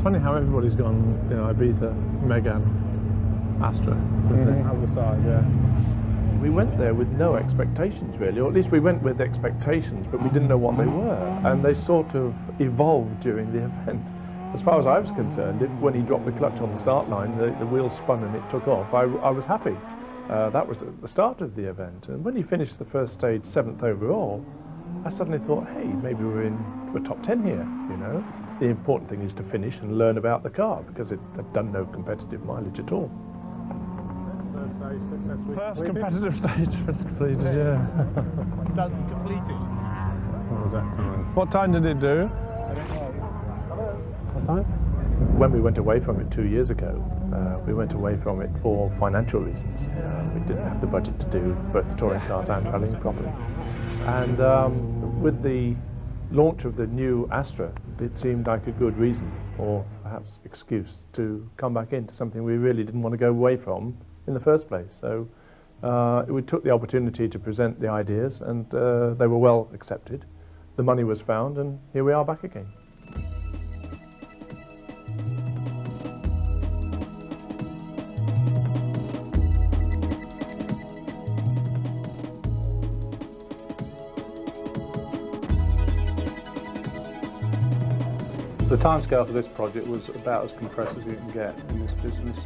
funny how everybody's gone, you know, Ibiza, Megane, Astra. Other side, yeah. We went there with no expectations really, or at least we went with expectations, but we didn't know what they were, and they sort of evolved during the event. As far as I was concerned, when he dropped the clutch on the start line, the wheels spun and it took off. I was happy. That was at the start of the event, and when he finished the first stage 7th overall, I suddenly thought, hey, maybe we're top 10 here, you know. The important thing is to finish and learn about the car, because it had done no competitive mileage at all. First Competitive stage completed, yeah. Done completed. What was that? What time did it do? What time? When we went away from it 2 years ago, we went away from it for financial reasons. We didn't have the budget to do both the touring cars and rallying properly. And with the launch of the new Astra, it seemed like a good reason, or perhaps excuse, to come back into something we really didn't want to go away from in the first place. So we took the opportunity to present the ideas, and they were well accepted. The money was found, and here we are back again. The timescale for this project was about as compressed as you can get in this business,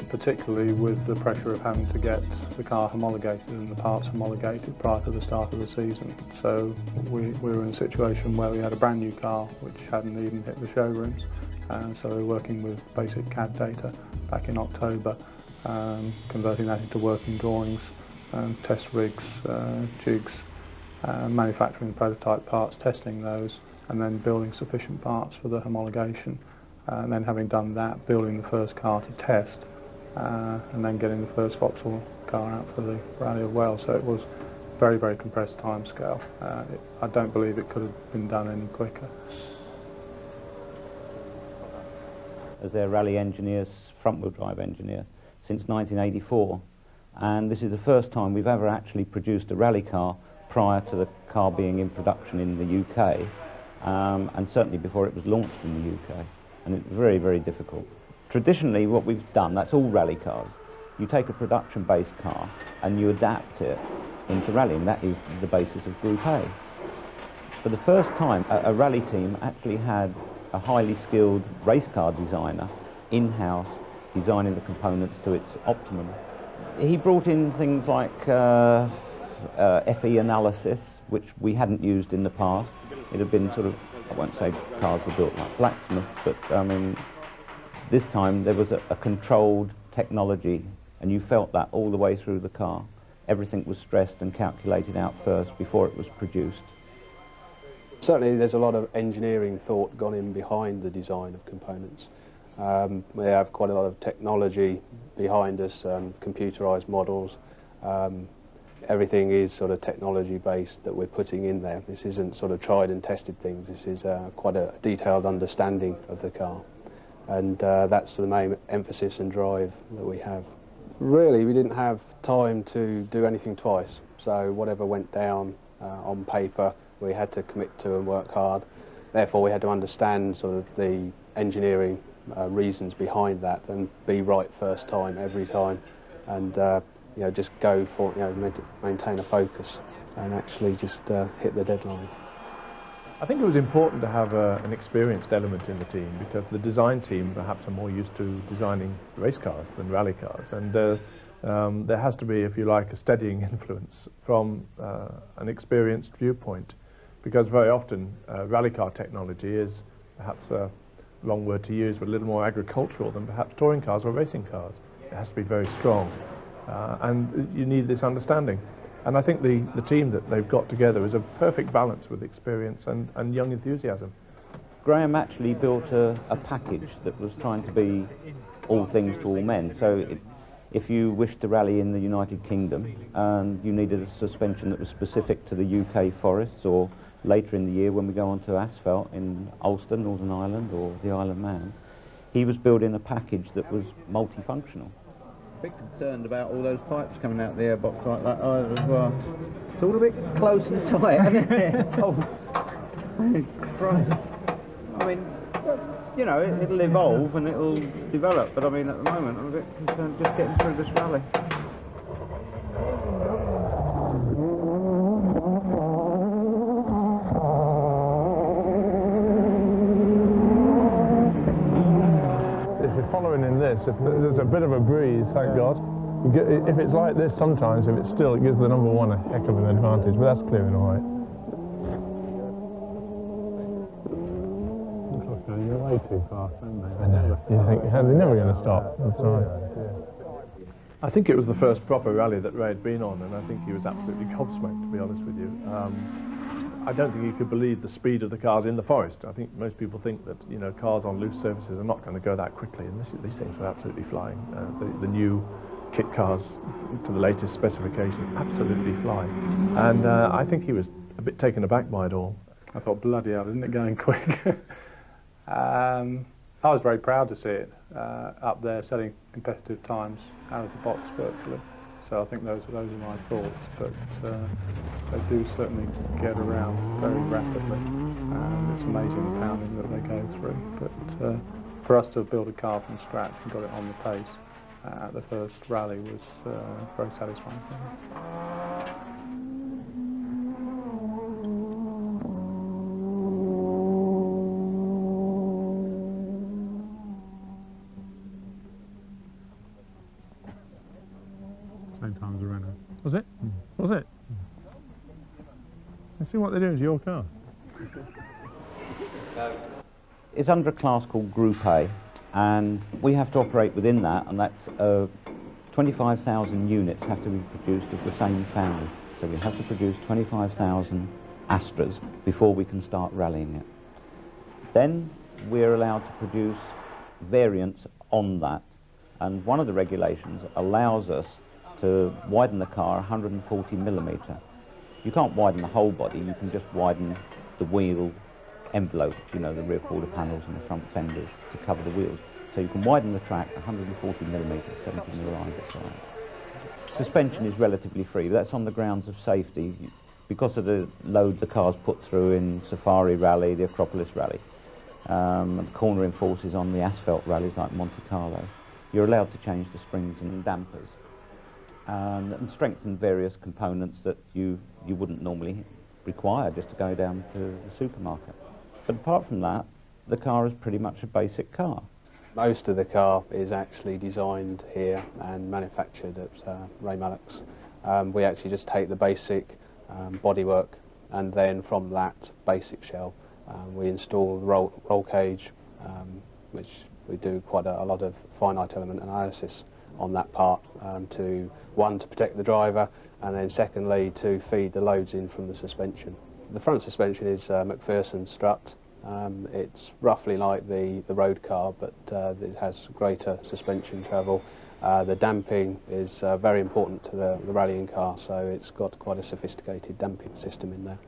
particularly with the pressure of having to get the car homologated and the parts homologated prior to the start of the season. So we were in a situation where we had a brand new car which hadn't even hit the showrooms, and so we were working with basic CAD data back in October, converting that into working drawings, test rigs, jigs, manufacturing prototype parts, testing those, and then building sufficient parts for the homologation, and then having done that, building the first car to test, and then getting the first Vauxhall car out for the Rally of Wales. So it was very, very compressed timescale. I don't believe it could have been done any quicker. As their rally engineer, front-wheel drive engineer, since 1984, and this is the first time we've ever actually produced a rally car prior to the car being in production in the UK, and certainly before it was launched in the UK, and it's very, very difficult. Traditionally what we've done, that's all rally cars. You take a production-based car and you adapt it into rally, and that is the basis of Group A. For the first time, a rally team actually had a highly skilled race car designer in-house designing the components to its optimum. He brought in things like FE analysis, which we hadn't used in the past. It had been sort of, I won't say cars were built like blacksmiths, but I mean, this time there was a controlled technology, and you felt that all the way through the car. Everything was stressed and calculated out first before it was produced. Certainly there's a lot of engineering thought gone in behind the design of components. We have quite a lot of technology behind us, computerized models. Everything is sort of technology based that we're putting in there. This isn't sort of tried and tested things. This is quite a detailed understanding of the car, and that's the main emphasis and drive that we have. Really, we didn't have time to do anything twice, so whatever went down on paper we had to commit to and work hard. Therefore we had to understand sort of the engineering reasons behind that and be right first time every time, and you know, just go for, you know, maintain a focus and actually just hit the deadline. I think it was important to have an experienced element in the team, because the design team perhaps are more used to designing race cars than rally cars, and there has to be, if you like, a steadying influence from an experienced viewpoint, because very often rally car technology is perhaps a long word to use, but a little more agricultural than perhaps touring cars or racing cars. It has to be very strong. And you need this understanding. And I think the team that they've got together is a perfect balance with experience and young enthusiasm. Graham actually built a package that was trying to be all things to all men. So if you wished to rally in the United Kingdom and you needed a suspension that was specific to the UK forests, or later in the year when we go onto asphalt in Ulster, Northern Ireland, or the Isle of Man, he was building a package that was multifunctional. A bit concerned about all those pipes coming out the airbox like that either as well. It's all a bit close and tight, isn't it? Oh, Christ. I mean, You know, it'll evolve and it'll develop, but I mean, at the moment, I'm a bit concerned just getting through this rally. If you're following in this, if there's a bit of a breeze, thank God. If it's like this sometimes, if it's still, it gives the number one a heck of an advantage, but that's clearing all right. You're way too fast, aren't they? I know. You think, they're never going to stop. That's right. I think it was the first proper rally that Ray had been on, and I think he was absolutely gobsmacked, to be honest with you. I don't think he could believe the speed of the cars in the forest. I think most people think that, you know, cars on loose surfaces are not going to go that quickly, and these things were absolutely flying. The new kit cars to the latest specification, absolutely flying. And I think he was a bit taken aback by it all. I thought, bloody hell, isn't it going quick? I was very proud to see it up there, setting competitive times out of the box virtually. So I think those are my thoughts. But they do certainly get around very rapidly, and it's amazing the pounding that they go through. But for us to build a car from scratch and got it on the pace at the first rally was very satisfying for me. Same time as a Renault. Was it? Was it? Let's see what they're doing to your car. It's under a class called Group A, and we have to operate within that, and that's 25,000 units have to be produced of the same family. So we have to produce 25,000 Astras before we can start rallying it. Then we're allowed to produce variants on that, and one of the regulations allows us to widen the car 140 millimetre. You can't widen the whole body, you can just widen the wheel envelope, you know, the rear quarter panels and the front fenders to cover the wheels. So you can widen the track 140 millimetres, 70 millimetres wide. Suspension is relatively free, but that's on the grounds of safety. Because of the load the car's put through in Safari Rally, the Acropolis Rally, and the cornering forces on the asphalt rallies like Monte Carlo, you're allowed to change the springs and dampers and strengthen various components that you wouldn't normally require just to go down to the supermarket. But apart from that, the car is pretty much a basic car. Most of the car is actually designed here and manufactured at Ray Mallock's. We actually just take the basic bodywork, and then from that basic shell we install the roll cage, which we do quite a lot of finite element analysis on that part, to protect the driver, and then secondly to feed the loads in from the suspension. The front suspension is McPherson strut. It's roughly like the road car, but it has greater suspension travel. The damping is very important to the rallying car, so it's got quite a sophisticated damping system in there.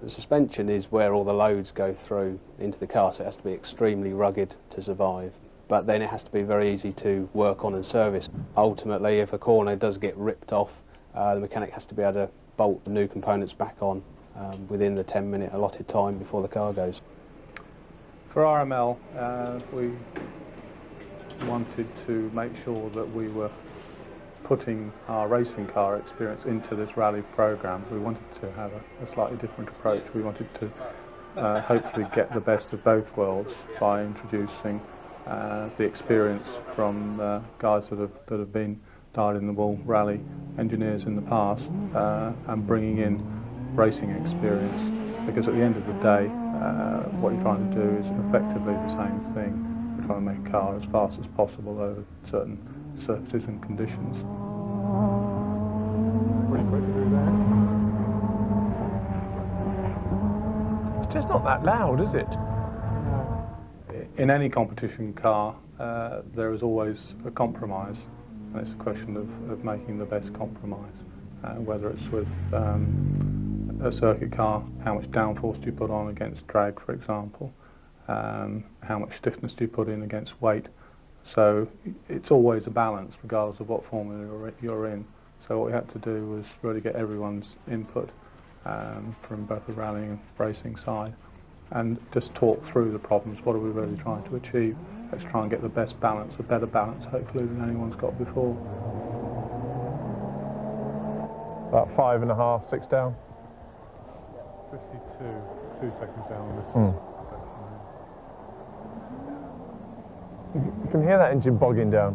The suspension is where all the loads go through into the car, so it has to be extremely rugged to survive. But then it has to be very easy to work on and service. Ultimately, if a corner does get ripped off, the mechanic has to be able to bolt the new components back on within the 10-minute allotted time before the car goes. For RML, we wanted to make sure that we were putting our racing car experience into this rally program. We wanted to have a slightly different approach. We wanted to hopefully get the best of both worlds by introducing the experience from guys that have been dyed-in-the-wool rally engineers in the past, and bringing in racing experience, because at the end of the day what you're trying to do is effectively the same thing. We're trying to make a car as fast as possible over certain surfaces and conditions. Pretty quick through there. It's just not that loud, is it? In any competition car, there is always a compromise, and it's a question of making the best compromise. Whether it's with a circuit car, how much downforce do you put on against drag, for example, how much stiffness do you put in against weight. So it's always a balance, regardless of what formula you're in. So what we had to do was really get everyone's input from both the rallying and racing side, and just talk through the problems. What are we really trying to achieve? Let's try and get the best balance, a better balance hopefully than anyone's got before. About 5.5, 6 down. 52, 2 seconds down on this. You can hear that engine bogging down.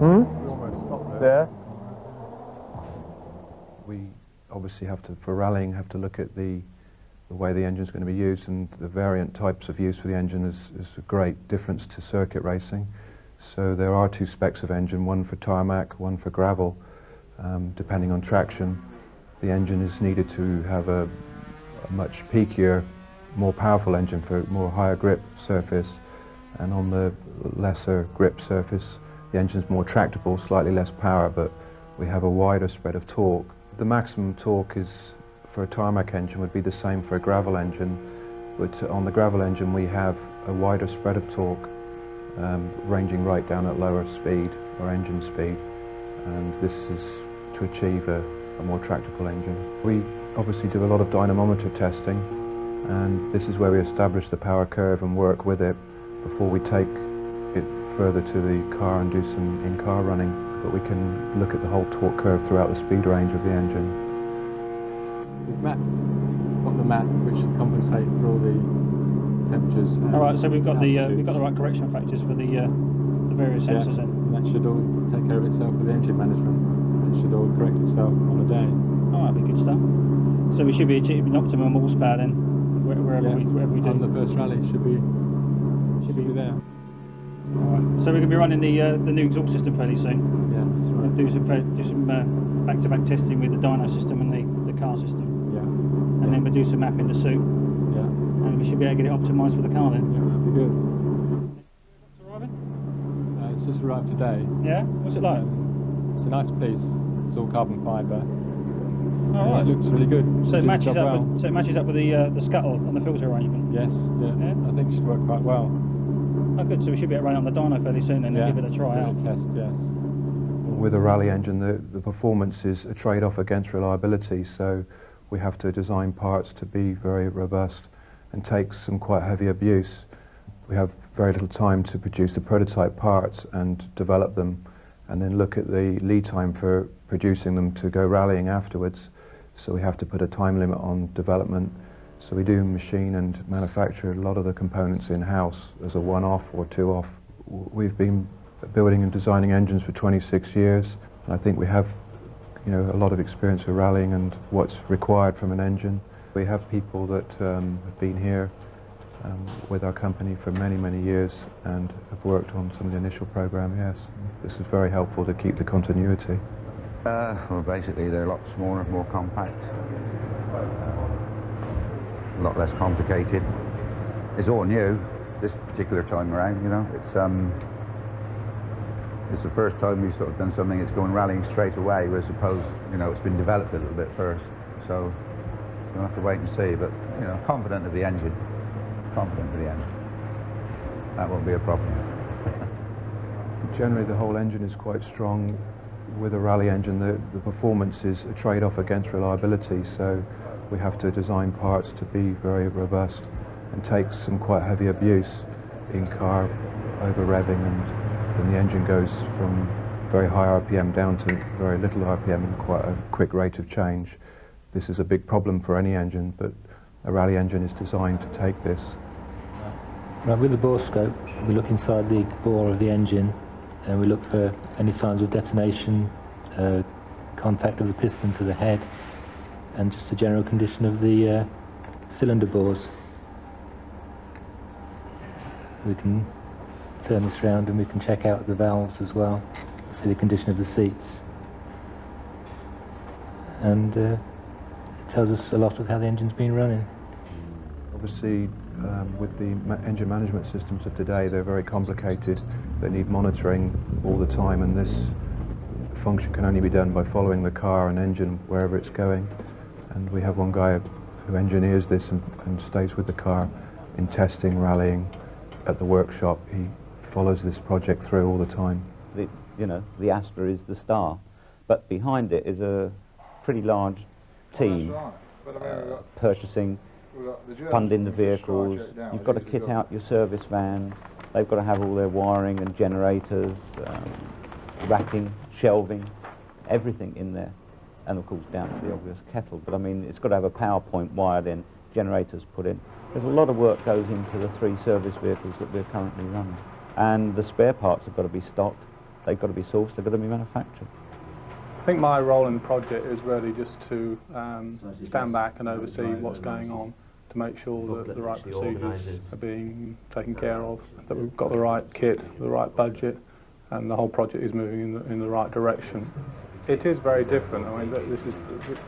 We almost stopped there. Yeah. We obviously have to, for rallying, have to look at the way the engine's going to be used, and the variant types of use for the engine is a great difference to circuit racing. So there are 2 specs of engine, one for tarmac, one for gravel. Depending on traction, the engine is needed to have a much peakier, more powerful engine for more higher grip surface, and on the lesser grip surface the engine's more tractable, slightly less power, but we have a wider spread of torque. The maximum torque is, for a tarmac engine, would be the same for a gravel engine, but on the gravel engine we have a wider spread of torque, ranging right down at lower speed or engine speed, and this is to achieve a more tractable engine. We obviously do a lot of dynamometer testing, and this is where we establish the power curve and work with it before we take it further to the car and do some in-car running, but we can look at the whole torque curve throughout the speed range of the engine. We've got the map which should compensate for all the temperatures. All right, so we've got the right correction factors for the various sensors then. And that should all take care of itself with the engine management. It should all correct itself on the day. Oh, that'd be good stuff. So we should be achieving optimum horsepower then, wherever we do. On the first rally, should be there. Alright, so we're going to be running the new exhaust system fairly soon. Yeah, that's right. Do some back-to-back testing with the dyno system and the car system. Yeah. And then we'll do some mapping the suit. Yeah. And we should be able to get it optimised for the car then. Yeah, that'd be good. Arriving? It's just arrived today. Yeah? What's it like? It's a nice piece. It's all carbon fibre. Alright. It looks really good. So it matches up well. with the scuttle and the filter arrangement. Yes. Yeah. I think it should work quite well. Oh, good. So we should be able to run it on the dyno fairly soon then, and give it a try out. Test, yes. With a rally engine, the performance is a trade-off against reliability, so we have to design parts to be very robust and take some quite heavy abuse. We have very little time to produce the prototype parts and develop them, and then look at the lead time for producing them to go rallying afterwards. So we have to put a time limit on development. So we do machine and manufacture a lot of the components in-house as a one-off or two-off. We've been building and designing engines for 26 years. I think we have, a lot of experience with rallying and what's required from an engine. We have people that have been here with our company for many, many years and have worked on some of the initial program, yes. This is very helpful to keep the continuity. Well, basically they're a lot smaller, more compact, a lot less complicated. It's all new this particular time around, it's the first time we've sort of done something that's going rallying straight away, whereas suppose, it's been developed a little bit first. So we'll have to wait and see, but, confident of the engine. Confident of the engine. That won't be a problem. Generally the whole engine is quite strong. With a rally engine, the performance is a trade-off against reliability, so we have to design parts to be very robust and take some quite heavy abuse in car over revving, and then the engine goes from very high RPM down to very little RPM and quite a quick rate of change. This is a big problem for any engine, but a rally engine is designed to take this. Right, with the bore scope, we look inside the bore of the engine and we look for any signs of detonation, contact of the piston to the head, and just the general condition of the cylinder bores. We can turn this round and we can check out the valves as well, see the condition of the seats, and it tells us a lot of how the engine's been running. Obviously, with the engine management systems of today, they're very complicated. They need monitoring all the time, and this function can only be done by following the car and engine wherever it's going. And we have one guy who engineers this and stays with the car in testing, rallying, at the workshop. He follows this project through all the time. The Astra is the star, but behind it is a pretty large team purchasing, funding the vehicles. You've got to kit out your service van. They've got to have all their wiring and generators, racking, shelving, everything in there. And of course down to the obvious kettle. But I mean, it's got to have a power point wired in, generators put in. There's a lot of work goes into the 3 service vehicles that we're currently running. And the spare parts have got to be stocked, they've got to be sourced, they've got to be manufactured. I think my role in the project is really just to stand back and oversee what's going on, to make sure that the right procedures are being taken care of, that we've got the right kit, the right budget, and the whole project is moving in the right direction. It is very different. I mean, this is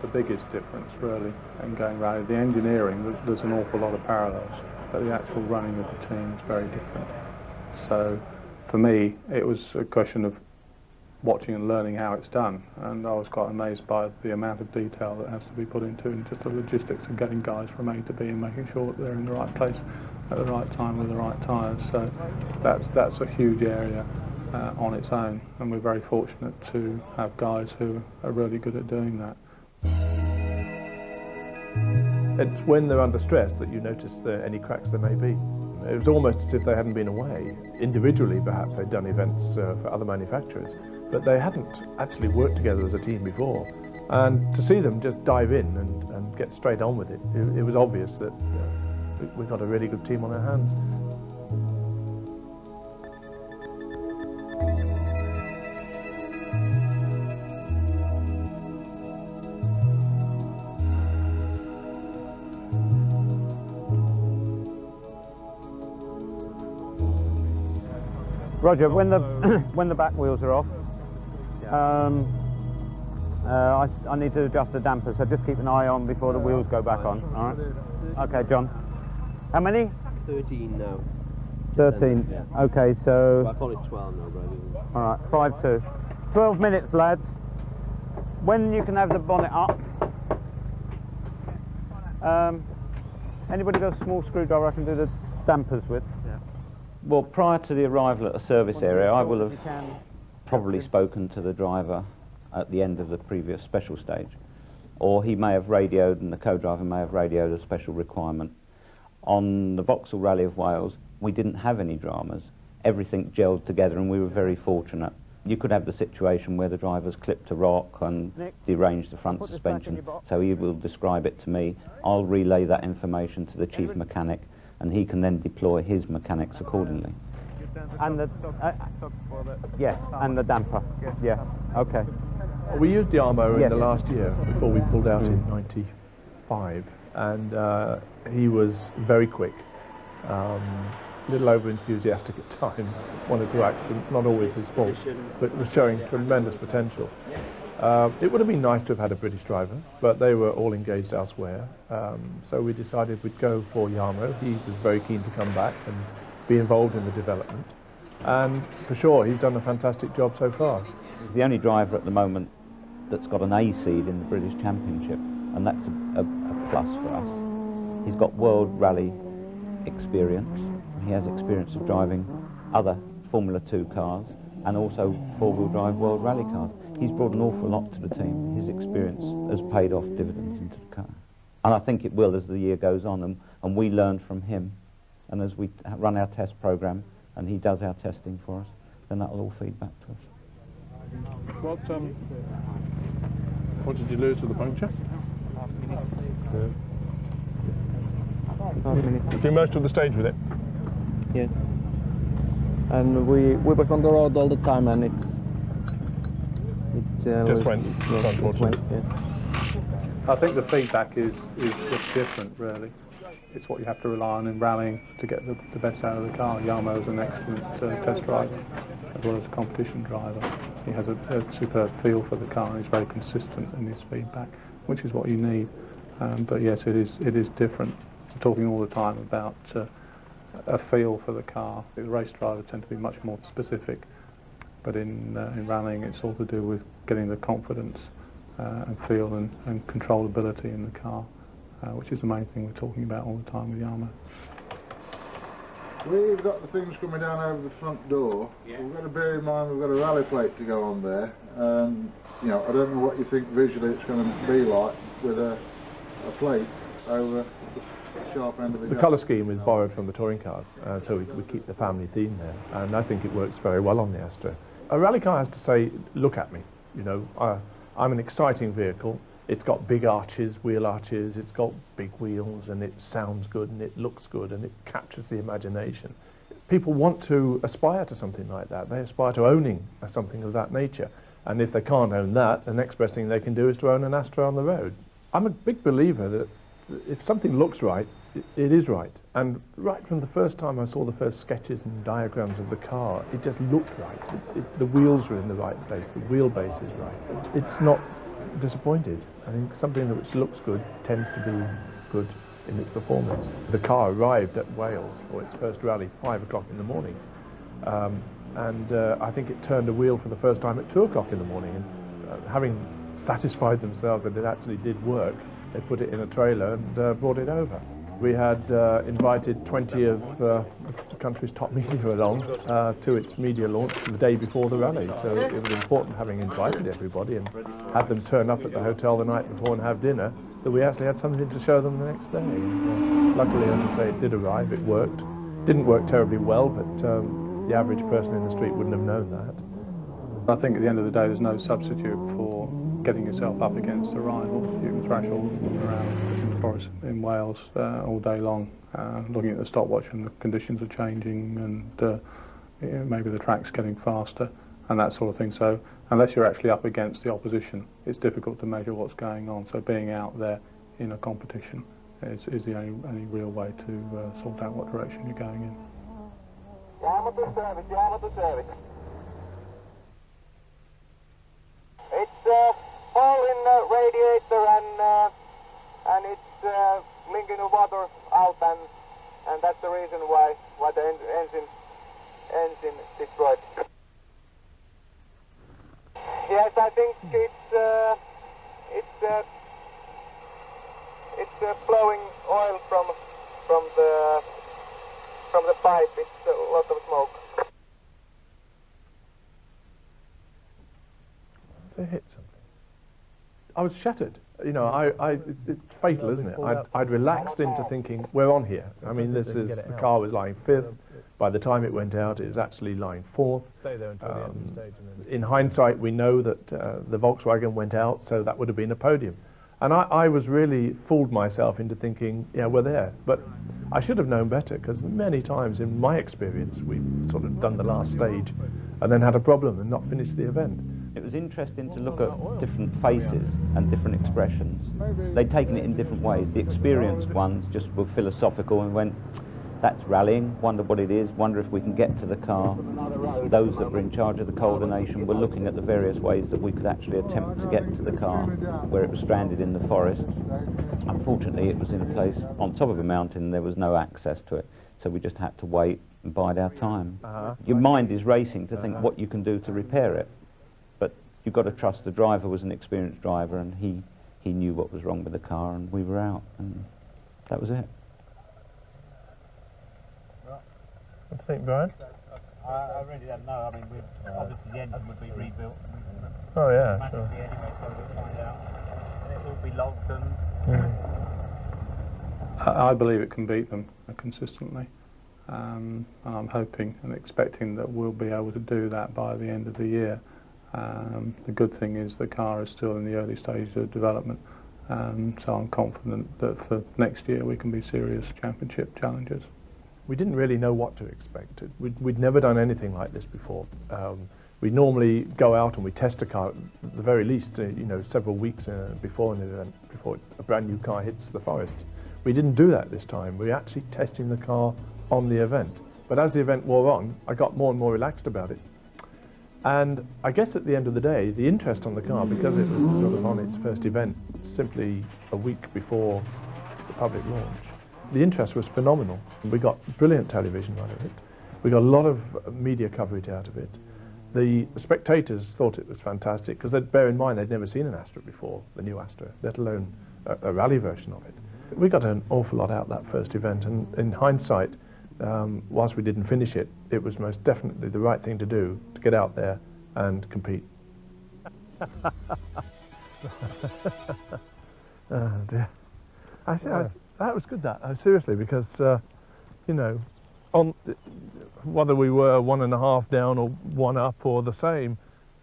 the biggest difference, really, in going rally. The engineering, there's an awful lot of parallels, but the actual running of the team is very different. So, for me, it was a question of watching and learning how it's done, and I was quite amazed by the amount of detail that has to be put into it, and just the logistics of getting guys from A to B and making sure that they're in the right place at the right time with the right tyres. So that's a huge area on its own, and we're very fortunate to have guys who are really good at doing that. It's when they're under stress that you notice any cracks there may be. It was almost as if they hadn't been away. Individually, perhaps they'd done events for other manufacturers, but they hadn't actually worked together as a team before. And to see them just dive in and get straight on with it, it was obvious that we've got a really good team on our hands. Roger, when the back wheels are off, I need to adjust the damper, so just keep an eye on before the wheels go back on. All right. Okay, John. How many? 13 now. 13. Yeah. Okay, so. Well, I call it 12 now, brother. All right, 5-2. 12 minutes, lads. When you can have the bonnet up. Anybody got a small screwdriver I can do the dampers with? Yeah. Well, prior to the arrival at a service area, I will have probably spoken to the driver at the end of the previous special stage, or he may have radioed, and the co-driver may have radioed a special requirement. On the Vauxhall Rally of Wales, we didn't have any dramas. Everything gelled together, and we were very fortunate. You could have the situation where the driver's clipped a rock and deranged the front suspension, so he will describe it to me. I'll relay that information to the chief mechanic, and he can then deploy his mechanics accordingly. And the yes, and the damper. Yes. Okay. We used the Armo in the last year before we pulled out in '95, and he was very quick, a little over enthusiastic at times. 1 or 2 accidents, not always his fault, but was showing tremendous potential. It would have been nice to have had a British driver, but they were all engaged elsewhere. So we decided we'd go for Yarmo. He was very keen to come back and be involved in the development. And for sure, he's done a fantastic job so far. He's the only driver at the moment that's got an A seed in the British Championship, and that's a plus for us. He's got World Rally experience. He has experience of driving other Formula 2 cars and also 4-wheel drive World Rally cars. He's brought an awful lot to the team. His experience has paid off dividends into the car. And I think it will as the year goes on, and we learn from him. And as we run our test program and he does our testing for us, then that will all feed back to us. What did you lose with the puncture? You do most of the stage with it? Yeah. And we was on the road all the time, and it's just went. Yeah. I think the feedback is just different, really. It's what you have to rely on in rallying to get the best out of the car. Yarmo is an excellent test driver, as well as a competition driver. He has a superb feel for the car, and he's very consistent in his feedback, which is what you need. But yes, it is different. We're talking all the time about a feel for the car. The race drivers tend to be much more specific, but in rallying, it's all to do with getting the confidence and feel and controllability in the car, which is the main thing we're talking about all the time with Yarmo. We've got the things coming down over the front door. Yeah. We've got to bear in mind we've got a rally plate to go on there. You know, I don't know what you think visually it's going to be like with a plate over the sharp end of the colour scheme is borrowed from the touring cars, so we keep the family theme there, and I think it works very well on the Astra. A rally car has to say, look at me, you know, I'm an exciting vehicle. It's got big arches, wheel arches, it's got big wheels, and it sounds good, and it looks good, and it captures the imagination. People want to aspire to something like that. They aspire to owning something of that nature. And if they can't own that, the next best thing they can do is to own an Astra on the road. I'm a big believer that if something looks right, it is right. And right from the first time I saw the first sketches and diagrams of the car, it just looked right. The wheels were in the right place, the wheelbase is right. It's not disappointed. I think something which looks good tends to be good in its performance. The car arrived at Wales for its first rally 5 o'clock in the morning. I think it turned a wheel for the first time at 2 o'clock in the morning. And having satisfied themselves that it actually did work, they put it in a trailer and brought it over. We had invited 20 of the country's top media along to its media launch the day before the rally. So it was important, having invited everybody and had them turn up at the hotel the night before and have dinner, that we actually had something to show them the next day. And, luckily, as I say, it did arrive, it worked. Didn't work terribly well, but the average person in the street wouldn't have known that. I think at the end of the day there's no substitute for getting yourself up against a rival. You can thrash all around in the forest in Wales all day long, looking at the stopwatch and the conditions are changing, and you know, maybe the track's getting faster and that sort of thing. So unless you're actually up against the opposition, it's difficult to measure what's going on. So being out there in a competition is the only real way to sort out what direction you're going in. It's all in radiator and it's linking the water out, and that's the reason why the engine destroyed. Yes, I think it's flowing oil from the pipe. It's a lot of smoke. They hit something. I was shattered. You know, it's fatal, isn't it? I'd relaxed into thinking, we're on here. I mean, the car was lying 5th. By the time it went out, it was actually lying 4th. In hindsight, we know that the Volkswagen went out, so that would have been a podium. And I was really fooled myself into thinking, yeah, we're there. But I should have known better, because many times in my experience, we've sort of done the last stage and then had a problem and not finished the event. It was interesting to look at different faces and different expressions. They'd taken it in different ways. The experienced ones just were philosophical and went, that's rallying, wonder what it is, wonder if we can get to the car. Those that were in charge of the coordination were looking at the various ways that we could actually attempt to get to the car where it was stranded in the forest. Unfortunately, it was in a place on top of a mountain, there was no access to it, so we just had to wait and bide our time. Your mind is racing to think what you can do to repair it, but you've got to trust the driver was an experienced driver, and he knew what was wrong with the car, and we were out, and that was it. What do you think, Brian? I really don't know. I mean, obviously the engine would be rebuilt. Oh yeah, massively sure. anyway, so we'll find out. And it will be logged and... I believe it can beat them consistently. And I'm hoping and expecting that we'll be able to do that by the end of the year. The good thing is the car is still in the early stages of development, so I'm confident that for next year we can be serious championship challengers. We didn't really know what to expect. We'd never done anything like this before. We normally go out and we test a car at the very least, you know, several weeks before an event, before a brand new car hits the forest. We didn't do that this time. We were actually testing the car on the event. But as the event wore on, I got more and more relaxed about it. And I guess at the end of the day, the interest on the car, because it was sort of on its first event simply a week before the public launch, the interest was phenomenal. We got brilliant television out of it. We got a lot of media coverage out of it. The spectators thought it was fantastic, because bear in mind they'd never seen an Astra before, the new Astra, let alone a rally version of it. We got an awful lot out that first event, and in hindsight, whilst we didn't finish it, it was most definitely the right thing to do to get out there and compete. Oh dear. That was good, that. Seriously, because, you know, whether we were 1.5 down or 1 up or the same,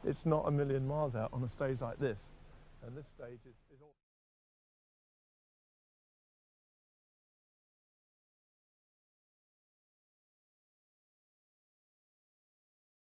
it's not a million miles out on a stage like this. And this stage is all